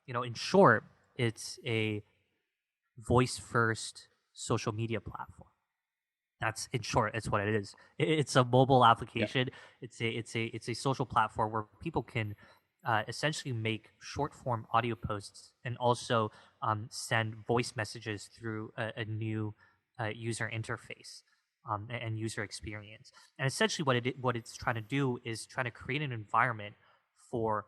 in short, it's a voice first social media platform. That's in short, it's what it is. It's a mobile Yeah. application. It's a social platform where people can essentially make short form audio posts and also send voice messages through a new user interface and user experience. And essentially, what it's trying to do is trying to create an environment for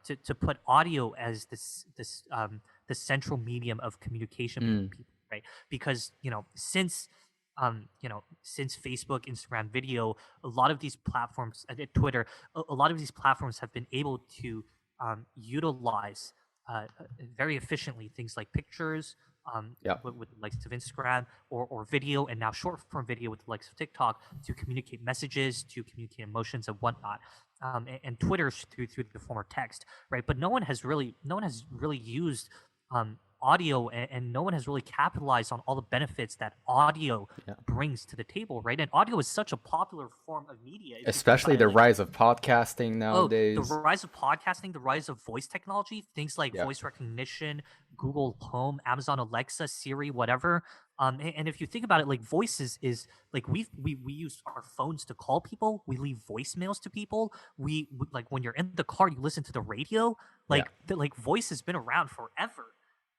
to put audio as the central medium of communication between Mm. people, right? Because since Facebook, Instagram video, a lot of these platforms, Twitter, a lot of these platforms have been able to utilize very efficiently things like pictures Yeah. with the likes of Instagram or video, and now short form video with the likes of TikTok to communicate messages, to communicate emotions and whatnot. And Twitter through the form of text, right? But no one has really used audio, and no one has really capitalized on all the benefits that audio Yeah. brings to the table, right? And audio is such a popular form of media if you think about Especially it. the Like, rise of podcasting oh, the nowadays. rise of podcasting, the rise of voice technology, things like Yeah. voice recognition, Google Home, Amazon Alexa, Siri, whatever. And if you think about it, like voice is like we use our phones to call people. We leave voicemails to people. Like when you're in the car, you listen to the radio. Yeah. Like voice has been around forever,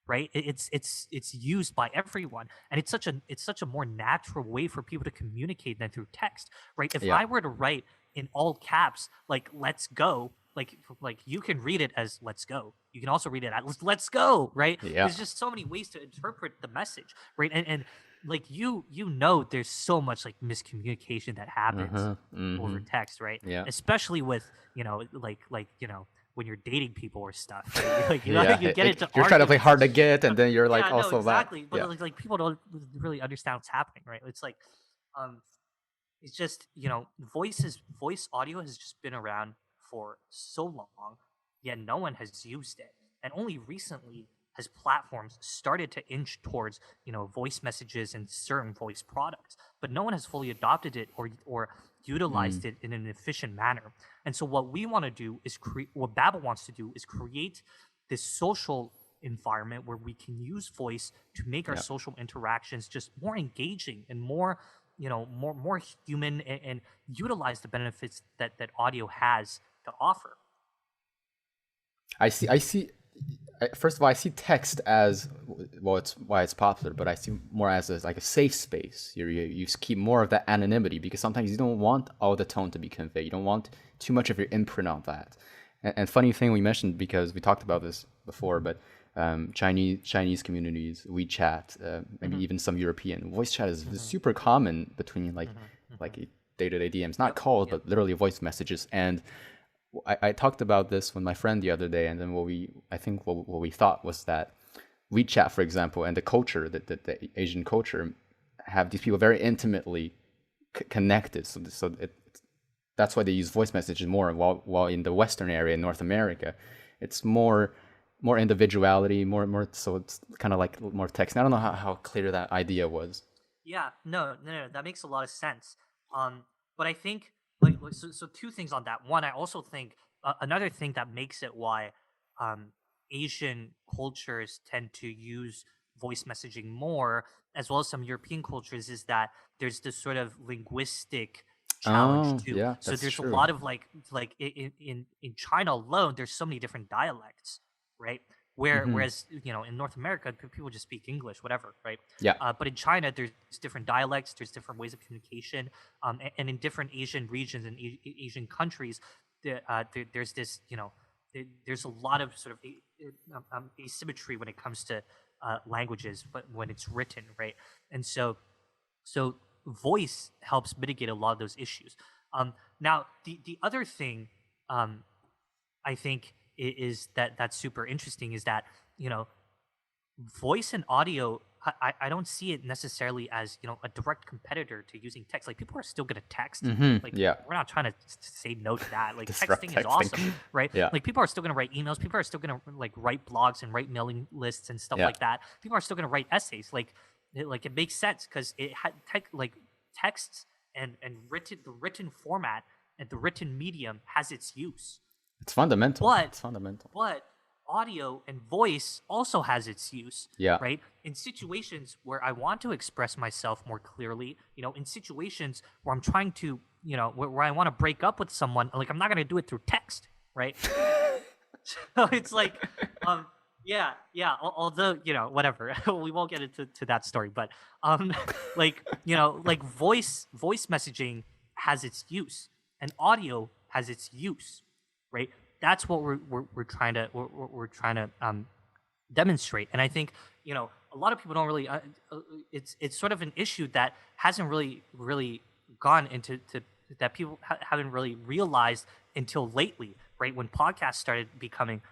right? It's used by everyone, and it's such a more natural way for people to communicate than through text, right? If Yeah. I were to write in all caps like "let's go," like you can read it as "let's go." You can also read it as "let's go," right? Yeah. There's just so many ways to interpret the message, right? And like there's so much like miscommunication that happens Uh-huh. over Mm-hmm. text, right? Yeah. Especially with when you're dating people or stuff, right? Like Yeah. you get into You're trying to play arguments and hard to get, and then you're like yeah, no, also that. exactly. But Yeah. like people don't really understand what's happening, right? It's like um it's just voice audio has just been around for so long, yet no one has used it. And only recently has platforms started to inch towards voice messages and certain voice products, but no one has fully adopted it or Mm. utilized it in an efficient manner. And so what we want to do is create what Babbel wants to do is create this social environment where we can use voice to make our Yeah. social interactions just more engaging and more human, and utilize the benefits that audio has to offer. I see. First of all, I see text as well. It's why it's popular, but I see more as like a safe space. You keep more of that anonymity because sometimes you don't want all the tone to be conveyed. You don't want too much of your imprint on that. And funny thing we mentioned because we talked about this before, but Chinese communities, WeChat, maybe Hmm. even some European voice chat is Hmm. super common between Hmm. Hmm. like day-to-day DMs, not Yep. calls, Yep. but literally voice messages. And I talked about this with my friend the other day, and then what we thought was that WeChat, for example, and the culture, the Asian culture, have these people very intimately connected. That's why they use voice messages more. While in the Western area in North America, it's more individuality, more. So it's kind of like more text. And I don't know how clear that idea was. Yeah, no, that makes a lot of sense. But I think so two things on that. One, I also think another thing that makes it why um, Asian cultures tend to use voice messaging more, as well as some European cultures, is that there's this sort of linguistic challenge Oh, too. yeah, So that's there's a true. lot of in China alone, there's so many different dialects, right? Hmm. Whereas in North America, people just speak English, whatever, right? Yeah. But in China, there's different dialects, there's different ways of communication, and in different Asian regions and Asian countries, there's this, there's a lot of sort of asymmetry when it comes to languages, but when it's written, right? And so voice helps mitigate a lot of those issues. Now, the other thing I think is that's super interesting is that you know voice and audio, I don't see it necessarily as a direct competitor to using text. Like people are still going to text. Like Yeah. we're not trying to say no to that. Like Disrupt texting is texting. awesome, right? Yeah. Like people are still going to write emails. People are still going to like write blogs and write mailing lists and stuff Yeah. like that. People are still going to write essays. It makes sense because it had texts and the written format and the written medium has its use. It's fundamental. But It's fundamental. but audio and voice also has its use, Yeah. right? In situations where I want to express myself more clearly, in situations where I'm trying to, where I want to break up with someone, like I'm not gonna do it through text, right? So it's like, yeah. Although whatever, we won't get into that story, but um, like voice messaging has its use, and audio has its use, right? That's what we're trying to we're trying to demonstrate. And I think a lot of people don't really. It's sort of an issue that hasn't really gone into that people haven't really realized until lately, right? When podcasts started becoming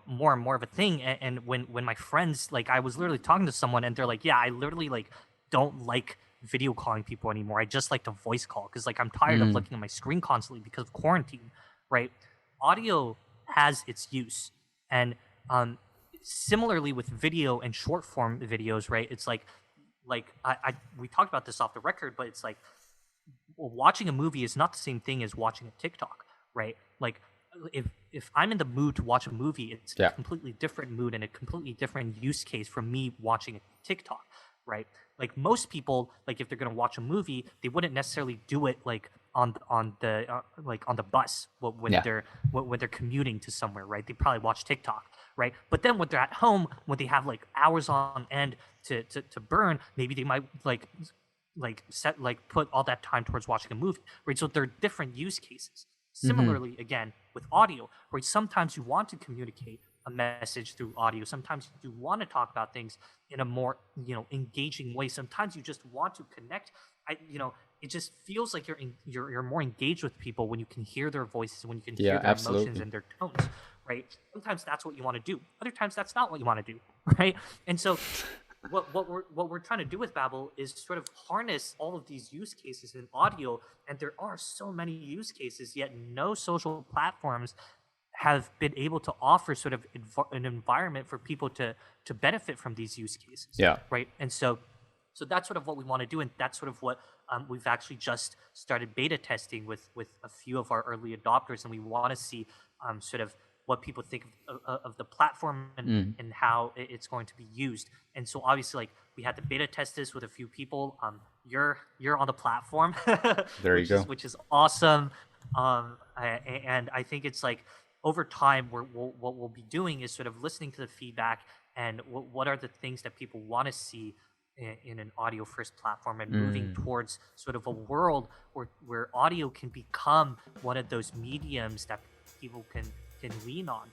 more and more of a thing, and when my friends, like, I was literally talking to someone and they're like, yeah, I literally like don't like video calling people anymore. I just like to voice call because like I'm tired of looking at my screen constantly because of quarantine, right? Audio has its use, and similarly with video and short form videos, right? It's like I we talked about this off the record, but it's like watching a movie is not the same thing as watching a TikTok, right? Like if I'm in the mood to watch a movie, it's a Yeah. completely different mood and a completely different use case from me watching a TikTok, right? Like most people, like if they're gonna watch a movie, they wouldn't necessarily do it like on the bus when Yeah. they're commuting to somewhere, right? They probably watch TikTok, right? But then when they're at home, when they have like hours on end to burn, maybe they might put all that time towards watching a movie, right? So they're different use cases. Similarly, again, with audio, right? Sometimes you want to communicate a message through audio. Sometimes you want to talk about things in a more, engaging way. Sometimes you just want to connect. It just feels like you're more engaged with people when you can hear their voices, when you can hear Yeah, their emotions absolutely. and their tones, right? Sometimes that's what you want to do. Other times that's not what you want to do, right? And so what we're trying to do with Babbel is sort of harness all of these use cases in audio, and there are so many use cases, yet no social platforms have been able to offer sort of an environment for people to benefit from these use cases, Yeah. right? And so that's sort of what we want to do, and that's sort of what we've actually just started beta testing with a few of our early adopters, and we want to see sort of what people think of the platform and how it's going to be used. And so obviously, like, we had to beta test this with a few people. You're on the platform, There you go. which is awesome. And I think it's like over time, what we'll be doing is sort of listening to the feedback and what are the things that people want to see in an audio first platform, and moving towards sort of a world where audio can become one of those mediums that people can lean on.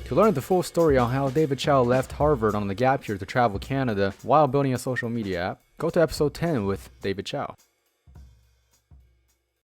To learn the full story on how David Chow left Harvard on the gap year to travel Canada while building a social media app, go to episode 10 with David Chow.